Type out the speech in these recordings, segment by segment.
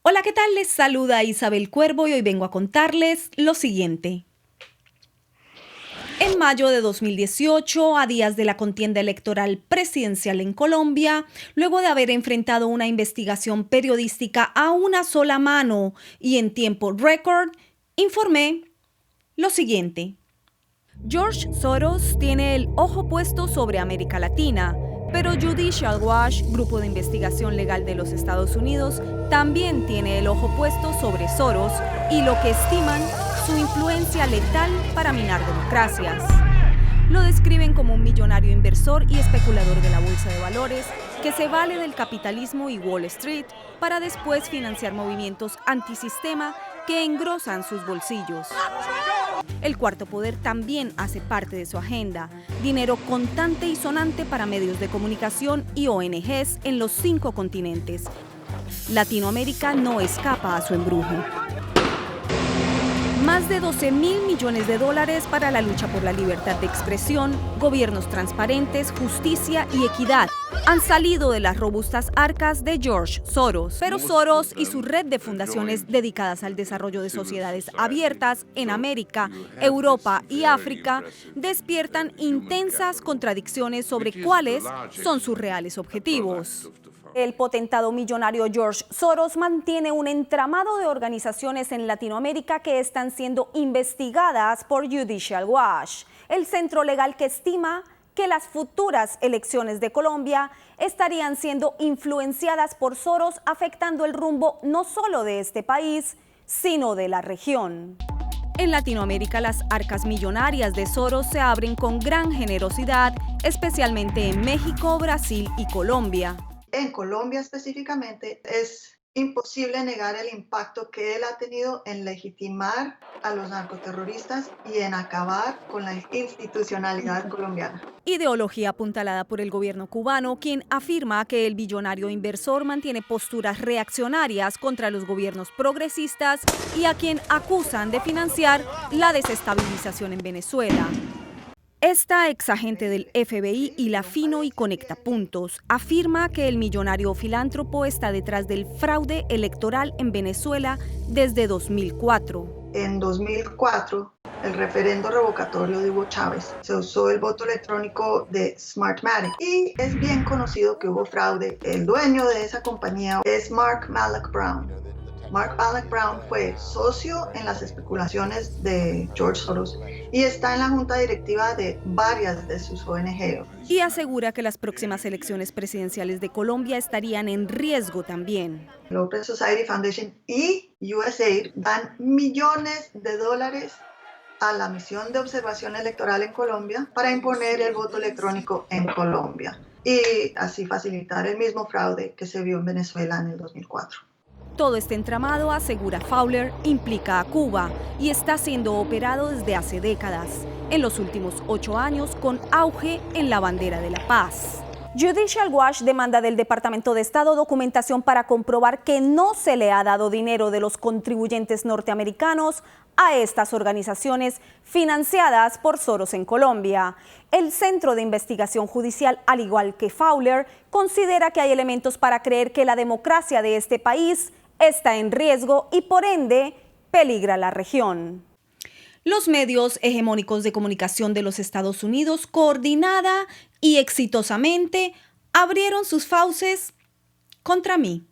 Hola, ¿qué tal? Les saluda Isabel Cuervo y hoy vengo a contarles lo siguiente. En mayo de 2018, a días de la contienda electoral presidencial en Colombia, luego de haber enfrentado una investigación periodística a una sola mano y en tiempo récord, informé lo siguiente. George Soros tiene el ojo puesto sobre América Latina, pero Judicial Watch, grupo de investigación legal de los Estados Unidos, también tiene el ojo puesto sobre Soros y lo que estiman su influencia letal para minar democracias. Lo describen como un millonario inversor y especulador de la bolsa de valores que se vale del capitalismo y Wall Street para después financiar movimientos antisistema que engrosan sus bolsillos. El cuarto poder también hace parte de su agenda, dinero contante y sonante para medios de comunicación y ONGs en los 5 continentes. Latinoamérica no escapa a su embrujo. Más de 12.000 millones de dólares para la lucha por la libertad de expresión, gobiernos transparentes, justicia y equidad han salido de las robustas arcas de George Soros. Pero Soros y su red de fundaciones dedicadas al desarrollo de sociedades abiertas en América, Europa y África despiertan intensas contradicciones sobre cuáles son sus reales objetivos. El potentado millonario George Soros mantiene un entramado de organizaciones en Latinoamérica que están siendo investigadas por Judicial Watch, el centro legal que estima que las futuras elecciones de Colombia estarían siendo influenciadas por Soros, afectando el rumbo no solo de este país, sino de la región. En Latinoamérica, las arcas millonarias de Soros se abren con gran generosidad, especialmente en México, Brasil y Colombia. En Colombia específicamente es imposible negar el impacto que él ha tenido en legitimar a los narcoterroristas y en acabar con la institucionalidad colombiana. Ideología apuntalada por el gobierno cubano, quien afirma que el billonario inversor mantiene posturas reaccionarias contra los gobiernos progresistas y a quien acusan de financiar la desestabilización en Venezuela. Esta exagente del FBI hila fino y conecta puntos. Afirma que el millonario filántropo está detrás del fraude electoral en Venezuela desde 2004. En 2004, el referendo revocatorio de Hugo Chávez, se usó el voto electrónico de Smartmatic y es bien conocido que hubo fraude. El dueño de esa compañía es Mark Malloch Brown. Mark Malloch Brown fue socio en las especulaciones de George Soros y está en la junta directiva de varias de sus ONG. Y asegura que las próximas elecciones presidenciales de Colombia estarían en riesgo también. La Open Society Foundation y USAID dan millones de dólares a la misión de observación electoral en Colombia para imponer el voto electrónico en Colombia y así facilitar el mismo fraude que se vio en Venezuela en el 2004. Todo este entramado, asegura Fowler, implica a Cuba y está siendo operado desde hace décadas, en los últimos 8 años con auge en la bandera de la paz. Judicial Watch demanda del Departamento de Estado documentación para comprobar que no se le ha dado dinero de los contribuyentes norteamericanos a estas organizaciones financiadas por Soros en Colombia. El Centro de Investigación Judicial, al igual que Fowler, considera que hay elementos para creer que la democracia de este país está en riesgo y por ende peligra la región. Los medios hegemónicos de comunicación de los Estados Unidos, coordinada y exitosamente, abrieron sus fauces contra mí.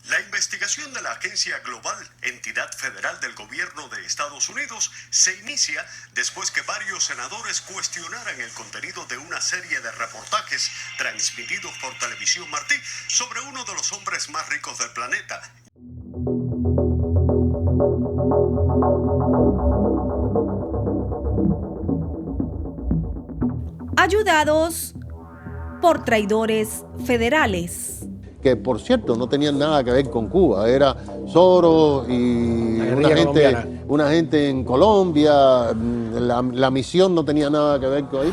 La investigación de la Agencia Global, entidad federal del gobierno de Estados Unidos, se inicia después que varios senadores cuestionaran el contenido de una serie de reportajes transmitidos por Televisión Martí sobre uno de los hombres más ricos del planeta. Ayudados por traidores federales. Que por cierto no tenían nada que ver con Cuba, era Soros y una gente en Colombia, la misión no tenía nada que ver con ahí.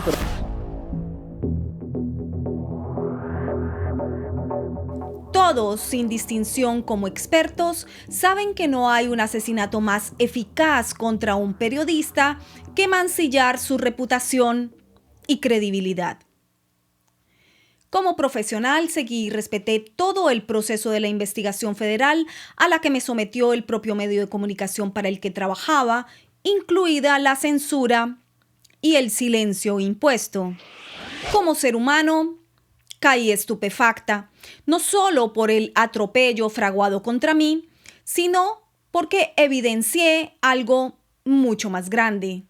Todos, sin distinción como expertos, saben que no hay un asesinato más eficaz contra un periodista que mancillar su reputación y credibilidad. Como profesional, seguí y respeté todo el proceso de la investigación federal a la que me sometió el propio medio de comunicación para el que trabajaba, incluida la censura y el silencio impuesto. Como ser humano, caí estupefacta, no solo por el atropello fraguado contra mí, sino porque evidencié algo mucho más grande: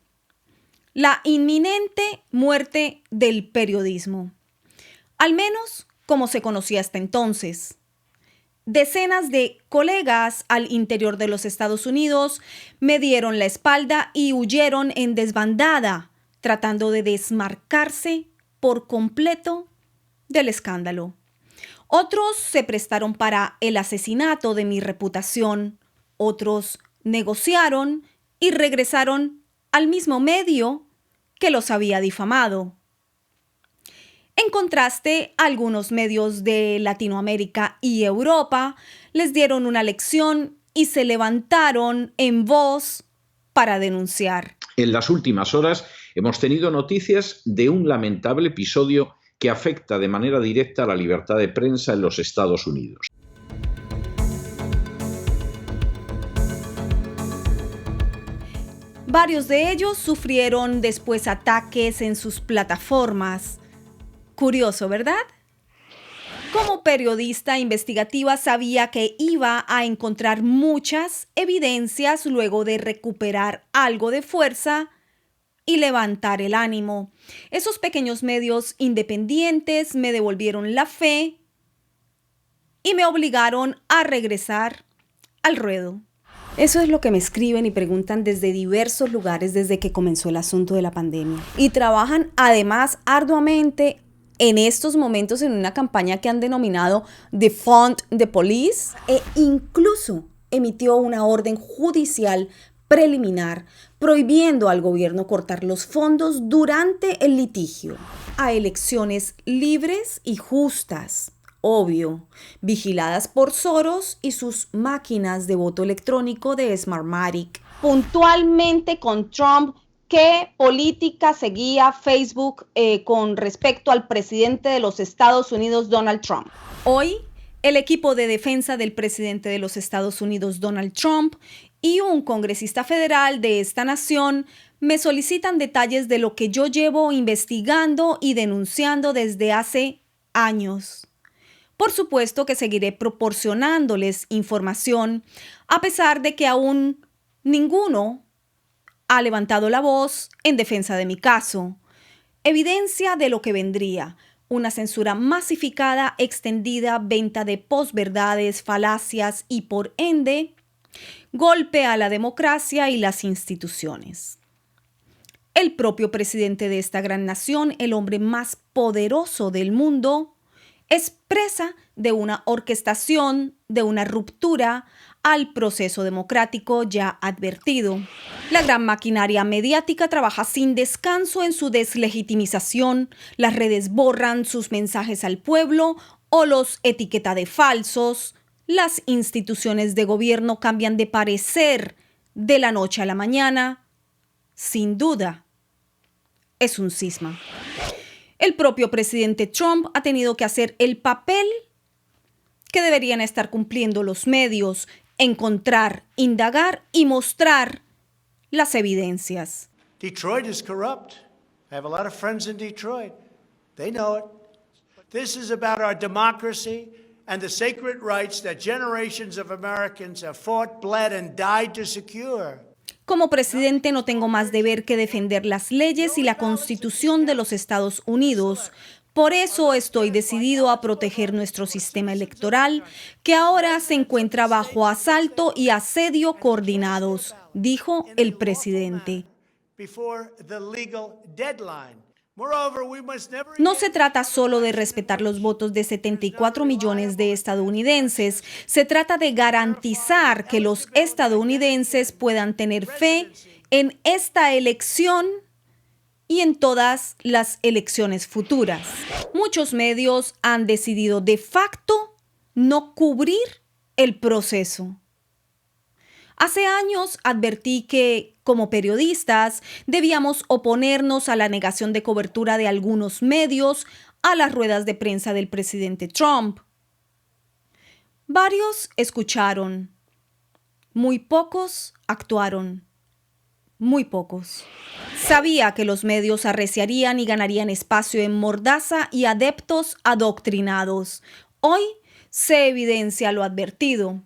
la inminente muerte del periodismo. Al menos como se conocía hasta entonces. Decenas de colegas al interior de los Estados Unidos me dieron la espalda y huyeron en desbandada, tratando de desmarcarse por completo del escándalo. Otros se prestaron para el asesinato de mi reputación, otros negociaron y regresaron al mismo medio que los había difamado. En contraste, algunos medios de Latinoamérica y Europa les dieron una lección y se levantaron en voz para denunciar. En las últimas horas hemos tenido noticias de un lamentable episodio que afecta de manera directa a la libertad de prensa en los Estados Unidos. Varios de ellos sufrieron después ataques en sus plataformas. Curioso, ¿verdad? Como periodista investigativa sabía que iba a encontrar muchas evidencias luego de recuperar algo de fuerza y levantar el ánimo. Esos pequeños medios independientes me devolvieron la fe y me obligaron a regresar al ruedo. Eso es lo que me escriben y preguntan desde diversos lugares desde que comenzó el asunto de la pandemia. Y trabajan además arduamente en estos momentos en una campaña que han denominado Defund the Police, e incluso emitió una orden judicial preliminar prohibiendo al gobierno cortar los fondos durante el litigio a elecciones libres y justas, obvio, vigiladas por Soros y sus máquinas de voto electrónico de Smartmatic. Puntualmente con Trump, ¿qué política seguía Facebook con respecto al presidente de los Estados Unidos, Donald Trump? Hoy, el equipo de defensa del presidente de los Estados Unidos, Donald Trump, y un congresista federal de esta nación me solicitan detalles de lo que yo llevo investigando y denunciando desde hace años. Por supuesto que seguiré proporcionándoles información, a pesar de que aún ninguno ha levantado la voz en defensa de mi caso. Evidencia de lo que vendría: una censura masificada, extendida, venta de posverdades, falacias y, por ende, golpe a la democracia y las instituciones. El propio presidente de esta gran nación, el hombre más poderoso del mundo, es presa de una orquestación, de una ruptura al proceso democrático ya advertido. La gran maquinaria mediática trabaja sin descanso en su deslegitimización. Las redes borran sus mensajes al pueblo o los etiqueta de falsos. Las instituciones de gobierno cambian de parecer de la noche a la mañana. Sin duda, es un cisma. El propio presidente Trump ha tenido que hacer el papel que deberían estar cumpliendo los medios: encontrar, indagar y mostrar las evidencias. Detroit is corrupt. I have a lot of friends in Detroit. They know it. This is about our democracy and the sacred rights that generations of Americans have fought, bled, and died to secure. Como presidente no tengo más deber que defender las leyes y la Constitución de los Estados Unidos. Por eso estoy decidido a proteger nuestro sistema electoral, que ahora se encuentra bajo asalto y asedio coordinados, dijo el presidente. No se trata solo de respetar los votos de 74 millones de estadounidenses, se trata de garantizar que los estadounidenses puedan tener fe en esta elección y en todas las elecciones futuras. Muchos medios han decidido de facto no cubrir el proceso. Hace años advertí que, como periodistas, debíamos oponernos a la negación de cobertura de algunos medios a las ruedas de prensa del presidente Trump. Varios escucharon, muy pocos actuaron, muy pocos. Sabía que los medios arreciarían y ganarían espacio en mordaza y adeptos adoctrinados. Hoy se evidencia lo advertido.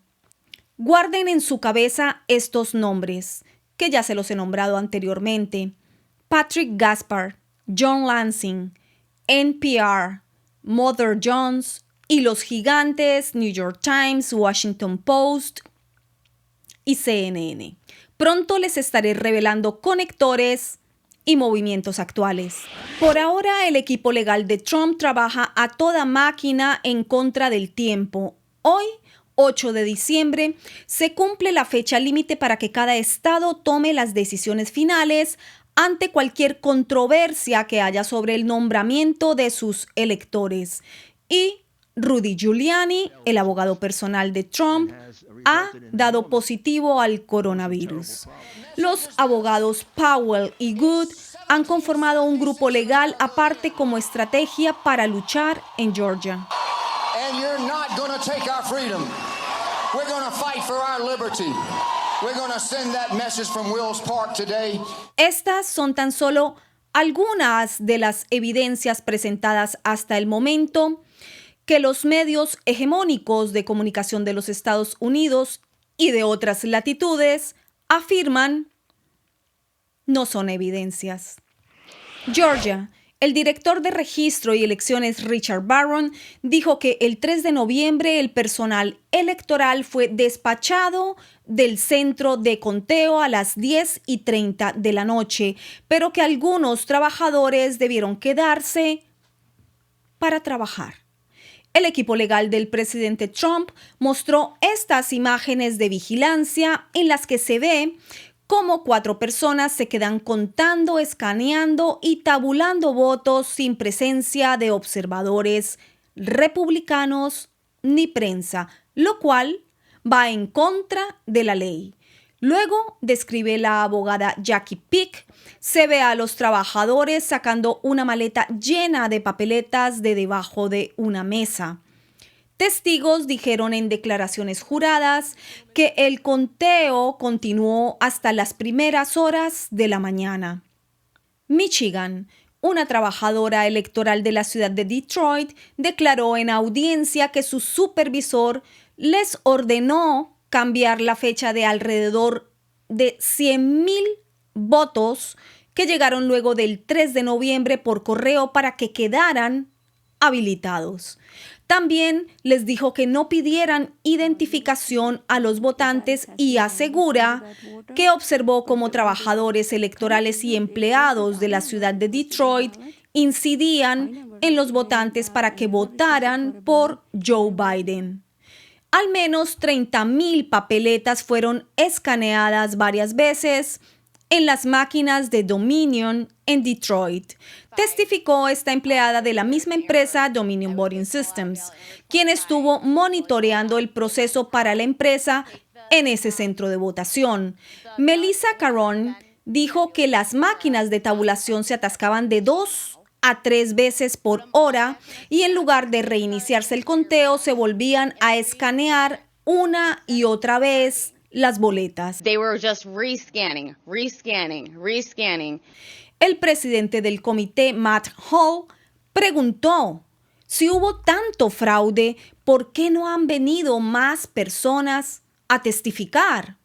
Guarden en su cabeza estos nombres, que ya se los he nombrado anteriormente. Patrick Gaspard, John Lansing, NPR, Mother Jones y los gigantes New York Times, Washington Post y CNN. Pronto les estaré revelando conectores y movimientos actuales. Por ahora, el equipo legal de Trump trabaja a toda máquina en contra del tiempo. Hoy, 8 de diciembre, se cumple la fecha límite para que cada estado tome las decisiones finales ante cualquier controversia que haya sobre el nombramiento de sus electores. Y Rudy Giuliani, el abogado personal de Trump, ha dado positivo al coronavirus. Los abogados Powell y Good han conformado un grupo legal aparte como estrategia para luchar en Georgia. And you're not going to take our freedom. We're going to fight for our liberty. We're going to send that message from Wills Park today. Estas son tan solo algunas de las evidencias presentadas hasta el momento que los medios hegemónicos de comunicación de los Estados Unidos y de otras latitudes afirman no son evidencias. Georgia. El director de registro y elecciones Richard Barron dijo que el 3 de noviembre el personal electoral fue despachado del centro de conteo a las 10:30 de la noche, pero que algunos trabajadores debieron quedarse para trabajar. El equipo legal del presidente Trump mostró estas imágenes de vigilancia en las que se ve cómo 4 personas se quedan contando, escaneando y tabulando votos sin presencia de observadores republicanos ni prensa, lo cual va en contra de la ley. Luego, describe la abogada Jackie Pick, se ve a los trabajadores sacando una maleta llena de papeletas de debajo de una mesa. Testigos dijeron en declaraciones juradas que el conteo continuó hasta las primeras horas de la mañana. Michigan, una trabajadora electoral de la ciudad de Detroit, declaró en audiencia que su supervisor les ordenó cambiar la fecha de alrededor de 100,000 votos que llegaron luego del 3 de noviembre por correo para que quedaran habilitados. También les dijo que no pidieran identificación a los votantes y asegura que observó cómo trabajadores electorales y empleados de la ciudad de Detroit incidían en los votantes para que votaran por Joe Biden. Al menos 30,000 papeletas fueron escaneadas varias veces en las máquinas de Dominion en Detroit, testificó esta empleada de la misma empresa Dominion Voting Systems, quien estuvo monitoreando el proceso para la empresa en ese centro de votación. Melissa Caron dijo que las máquinas de tabulación se atascaban de 2 a 3 veces por hora y en lugar de reiniciarse el conteo se volvían a escanear una y otra vez las boletas. They were just rescanning. El presidente del comité, Matt Hall, preguntó si hubo tanto fraude, ¿por qué no han venido más personas a testificar?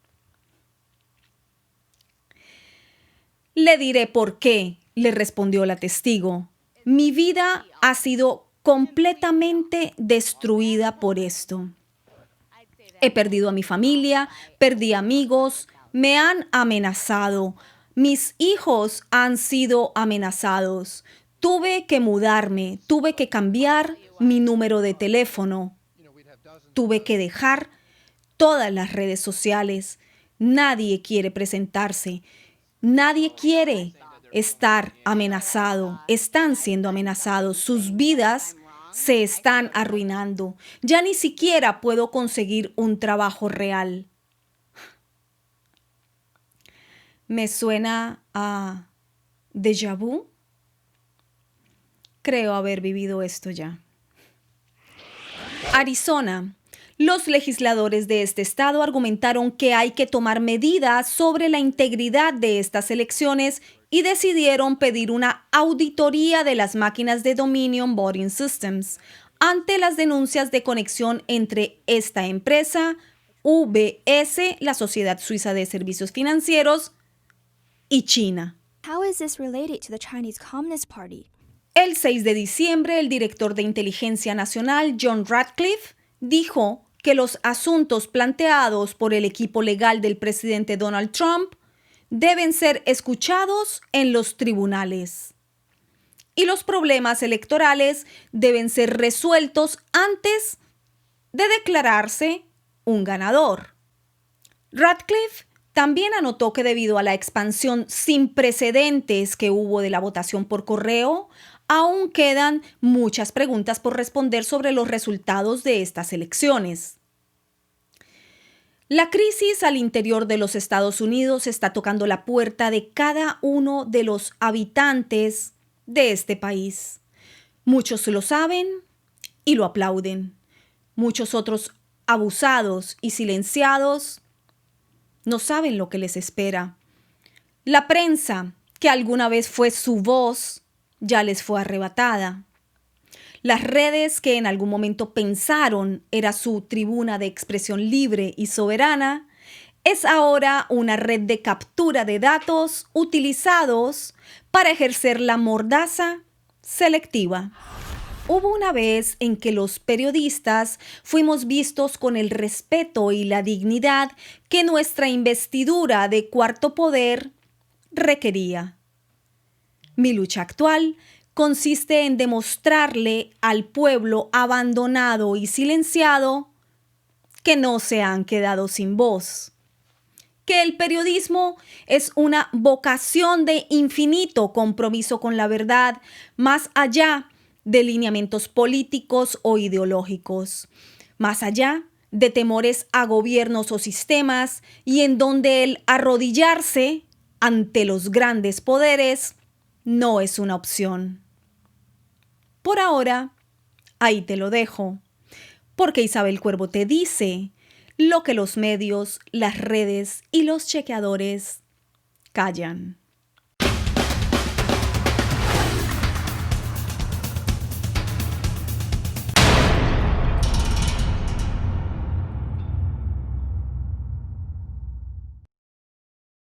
Le diré por qué, le respondió la testigo. Mi vida ha sido completamente destruida por esto. He perdido a mi familia, perdí amigos, me han amenazado. Mis hijos han sido amenazados. Tuve que mudarme, tuve que cambiar mi número de teléfono. Tuve que dejar todas las redes sociales. Nadie quiere presentarse. Nadie quiere estar amenazado. Están siendo amenazados. Sus vidas se están arruinando. Ya ni siquiera puedo conseguir un trabajo real. ¿Me suena a déjà vu? Creo haber vivido esto ya. Arizona. Los legisladores de este estado argumentaron que hay que tomar medidas sobre la integridad de estas elecciones y decidieron pedir una auditoría de las máquinas de Dominion Voting Systems ante las denuncias de conexión entre esta empresa, UBS, la Sociedad Suiza de Servicios Financieros, y China. How is this related to the Chinese Communist Party? El 6 de diciembre, el director de Inteligencia Nacional, John Ratcliffe, dijo que los asuntos planteados por el equipo legal del presidente Donald Trump deben ser escuchados en los tribunales. Y los problemas electorales deben ser resueltos antes de declararse un ganador. Ratcliffe también anotó que debido a la expansión sin precedentes que hubo de la votación por correo, aún quedan muchas preguntas por responder sobre los resultados de estas elecciones. La crisis al interior de los Estados Unidos está tocando la puerta de cada uno de los habitantes de este país. Muchos lo saben y lo aplauden. Muchos otros, abusados y silenciados, no saben lo que les espera. La prensa, que alguna vez fue su voz, ya les fue arrebatada. Las redes que en algún momento pensaron era su tribuna de expresión libre y soberana, es ahora una red de captura de datos utilizados para ejercer la mordaza selectiva. Hubo una vez en que los periodistas fuimos vistos con el respeto y la dignidad que nuestra investidura de cuarto poder requería. Mi lucha actual consiste en demostrarle al pueblo abandonado y silenciado que no se han quedado sin voz, que el periodismo es una vocación de infinito compromiso con la verdad, más allá de lineamientos políticos o ideológicos, más allá de temores a gobiernos o sistemas, y en donde el arrodillarse ante los grandes poderes no es una opción. Por ahora, ahí te lo dejo, porque Isabel Cuervo te dice lo que los medios, las redes y los chequeadores callan.